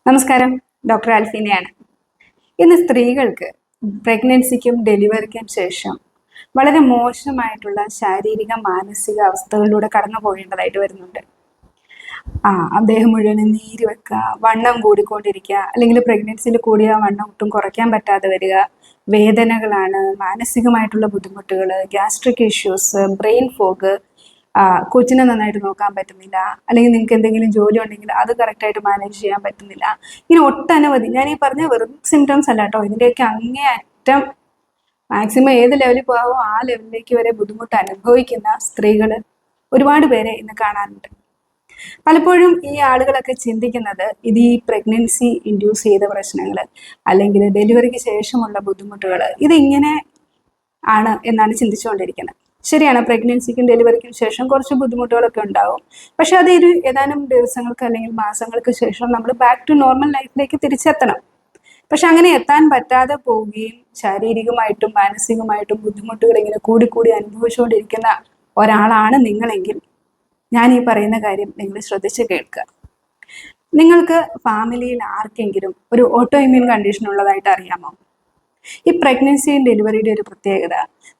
നമസ്കാരം, ഡോക്ടർ ആൽഫീനയാണ്. ഇന്ന് സ്ത്രീകൾക്ക് പ്രഗ്നൻസിക്കും ഡെലിവറിക്കും ശേഷം വളരെ മോശമായിട്ടുള്ള ശാരീരിക മാനസിക അവസ്ഥകളിലൂടെ കടന്നു പോകേണ്ടതായിട്ട് വരുന്നുണ്ട്. അദ്ദേഹം മുഴുവനും നീര് വെക്കുക, വണ്ണം കൂടിക്കൊണ്ടിരിക്കുക, അല്ലെങ്കിൽ പ്രഗ്നൻസിയിൽ കൂടിയ വണ്ണം ഒട്ടും കുറയ്ക്കാൻ പറ്റാതെ വരിക, വേദനകളാണ്, മാനസികമായിട്ടുള്ള ബുദ്ധിമുട്ടുകൾ, ഗ്യാസ്ട്രിക് ഇഷ്യൂസ്, ബ്രെയിൻ ഫോഗ്, കൊച്ചിനെ നന്നായിട്ട് നോക്കാൻ പറ്റുന്നില്ല, അല്ലെങ്കിൽ നിങ്ങൾക്ക് എന്തെങ്കിലും ജോലി ഉണ്ടെങ്കിൽ അത് കറക്റ്റായിട്ട് മാനേജ് ചെയ്യാൻ പറ്റുന്നില്ല. ഇങ്ങനെ ഒട്ടനവധി, ഞാൻ ഈ പറഞ്ഞ വെറും സിംറ്റംസ് അല്ല കേട്ടോ, ഇതിൻ്റെയൊക്കെ അങ്ങേയറ്റം മാക്സിമം ഏത് ലെവലിൽ പോകാവോ ആ ലെവലിലേക്ക് വരെ ബുദ്ധിമുട്ട് അനുഭവിക്കുന്ന സ്ത്രീകൾ ഒരുപാട് പേരെ ഇന്ന് കാണാറുണ്ട്. പലപ്പോഴും ഈ ആളുകളൊക്കെ ചിന്തിക്കുന്നത് ഇത് ഈ പ്രഗ്നൻസി ഇൻഡ്യൂസ് ചെയ്ത പ്രശ്നങ്ങൾ അല്ലെങ്കിൽ ഡെലിവറിക്ക് ശേഷമുള്ള ബുദ്ധിമുട്ടുകൾ ഇതിങ്ങനെ ആണ് എന്നാണ് ചിന്തിച്ചുകൊണ്ടിരിക്കുന്നത്. ശരിയാണ്, പ്രഗ്നൻസിക്കും ഡെലിവറിക്കും ശേഷം കുറച്ച് ബുദ്ധിമുട്ടുകളൊക്കെ ഉണ്ടാവും. പക്ഷെ അത് ഏതാനും ദിവസങ്ങൾക്ക് അല്ലെങ്കിൽ മാസങ്ങൾക്ക് ശേഷം നമ്മൾ ബാക്ക് ടു നോർമൽ ലൈഫിലേക്ക് തിരിച്ചെത്തണം. പക്ഷെ അങ്ങനെ എത്താൻ പറ്റാതെ പോവുകയും ശാരീരികമായിട്ടും മാനസികമായിട്ടും ബുദ്ധിമുട്ടുകൾ ഇങ്ങനെ കൂടി അനുഭവിച്ചുകൊണ്ടിരിക്കുന്ന ഒരാളാണ് നിങ്ങളെങ്കിൽ ഞാൻ ഈ പറയുന്ന കാര്യം നിങ്ങൾ ശ്രദ്ധിച്ച് കേൾക്കുക. നിങ്ങൾക്ക് ഫാമിലിയിൽ ആർക്കെങ്കിലും ഒരു ഓട്ടോ ഇമ്മ്യൂൺ കണ്ടീഷൻ ഉള്ളതായിട്ട് അറിയാമോ? ഈ പ്രഗ്നൻസിയും ഡെലിവറിയുടെ ഒരു പ്രത്യേകത,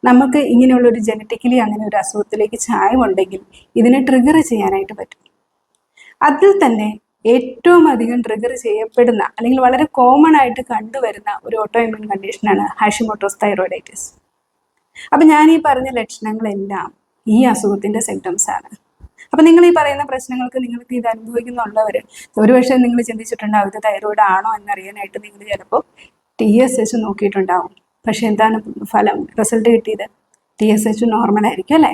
നമുക്ക് ഇങ്ങനെയുള്ളൊരു ജനറ്റിക്കലി അങ്ങനെ ഒരു അസുഖത്തിലേക്ക് ചായവുണ്ടെങ്കിൽ ഇതിനെ ട്രിഗർ ചെയ്യാനായിട്ട് പറ്റും. അതിൽ തന്നെ ഏറ്റവും അധികം ട്രിഗർ ചെയ്യപ്പെടുന്ന അല്ലെങ്കിൽ വളരെ കോമൺ ആയിട്ട് കണ്ടുവരുന്ന ഒരു ഓട്ടോ ഇമ്മ്യൂൺ കണ്ടീഷനാണ് ഹാഷിമോട്ടോസ് തൈറോയിഡൈറ്റിസ്. അപ്പം ഞാൻ ഈ പറഞ്ഞ ലക്ഷണങ്ങളെല്ലാം ഈ അസുഖത്തിൻ്റെ സിംറ്റംസ് ആണ്. അപ്പം നിങ്ങൾ ഈ പറയുന്ന പ്രശ്നങ്ങൾക്ക് നിങ്ങൾക്ക് ഇത് അനുഭവിക്കുന്നുള്ളവർ ഒരുപക്ഷെ നിങ്ങൾ ചിന്തിച്ചിട്ടുണ്ടാവും ഇത് തൈറോയിഡ് ആണോ എന്നറിയാനായിട്ട് നിങ്ങൾ ചിലപ്പോൾ TSH നോക്കിയിട്ടുണ്ടാവും. പക്ഷെ എന്താണ് ഫലം, റിസൾട്ട് കിട്ടിയത്? TSH നോർമൽ ആയിരിക്കും അല്ലേ?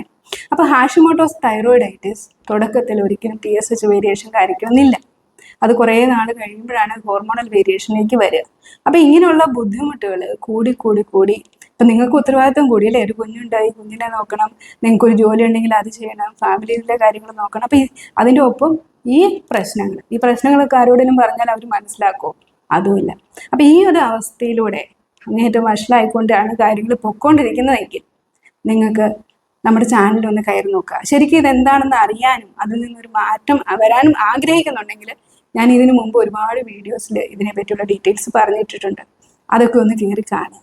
അപ്പോൾ ഹാഷിമോട്ടോസ് തൈറോയിഡൈറ്റിസ് തുടക്കത്തിൽ ഒരിക്കലും TSH വേരിയേഷൻ കാണിക്കുന്നില്ല. അത് കുറേ നാൾ കഴിയുമ്പോഴാണ് ഹോർമോണൽ വേരിയേഷനിലേക്ക് വരിക. അപ്പോൾ ഇങ്ങനെയുള്ള ബുദ്ധിമുട്ടുകൾ കൂടി ഇപ്പം നിങ്ങൾക്ക് ഉത്തരവാദിത്വം കൂടിയല്ലേ, ഒരു കുഞ്ഞുണ്ടായി, കുഞ്ഞിനെ നോക്കണം, നിങ്ങൾക്കൊരു ജോലി ഉണ്ടെങ്കിൽ അത് ചെയ്യണം, ഫാമിലിയിലെ കാര്യങ്ങൾ നോക്കണം. അപ്പോൾ അതിൻ്റെ ഒപ്പം ഈ പ്രശ്നങ്ങളൊക്കെ ആരോടെങ്കിലും പറഞ്ഞാൽ അവർ മനസ്സിലാക്കുമോ? അതുമില്ല. അപ്പം ഈ ഒരു അവസ്ഥയിലൂടെ അങ്ങേയറ്റം വഷളായിക്കൊണ്ടാണ് കാര്യങ്ങൾ പൊയ്ക്കൊണ്ടിരിക്കുന്നതെങ്കിൽ നിങ്ങൾക്ക് നമ്മുടെ ചാനലൊന്ന് കയറി നോക്കുക. ശരിക്കും ഇതെന്താണെന്ന് അറിയാനും അതിൽ നിന്നൊരു മാറ്റം വരാനും ആഗ്രഹിക്കുന്നുണ്ടെങ്കിൽ ഞാൻ ഇതിനു മുമ്പ് ഒരുപാട് വീഡിയോസിൽ ഇതിനെ പറ്റിയുള്ള ഡീറ്റെയിൽസ് പറഞ്ഞിട്ടിട്ടുണ്ട്. അതൊക്കെ ഒന്ന് കയറി കാണുക,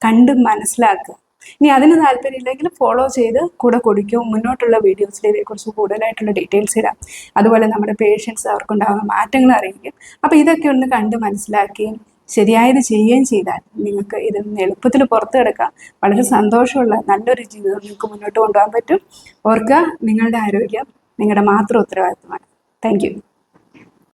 കണ്ട് മനസ്സിലാക്കുക. ഇനി അതിന് താല്പര്യമില്ലെങ്കിൽ ഫോളോ ചെയ്ത് കൂടെ കൊടുക്കും. മുന്നോട്ടുള്ള വീഡിയോസിൽ ഇതിനെക്കുറിച്ച് കൂടുതലായിട്ടുള്ള ഡീറ്റെയിൽസ് ഇടാം. അതുപോലെ നമ്മുടെ പേഷ്യൻസ് അവർക്കുണ്ടാകുന്ന മാറ്റങ്ങൾ അറിയിക്കും. അപ്പോൾ ഇതൊക്കെ ഒന്ന് കണ്ട് മനസ്സിലാക്കുകയും ശരിയായത് ചെയ്യുകയും ചെയ്താൽ നിങ്ങൾക്ക് ഇതിൽ നിന്ന് എളുപ്പത്തിൽ പുറത്തു കിടക്കാം. വളരെ സന്തോഷമുള്ള നല്ലൊരു ജീവിതം നിങ്ങൾക്ക് മുന്നോട്ട് കൊണ്ടുപോകാൻ പറ്റും. ഓർക്കുക, നിങ്ങളുടെ ആരോഗ്യം നിങ്ങളുടെ മാത്രം ഉത്തരവാദിത്തമാണ്. Thank you.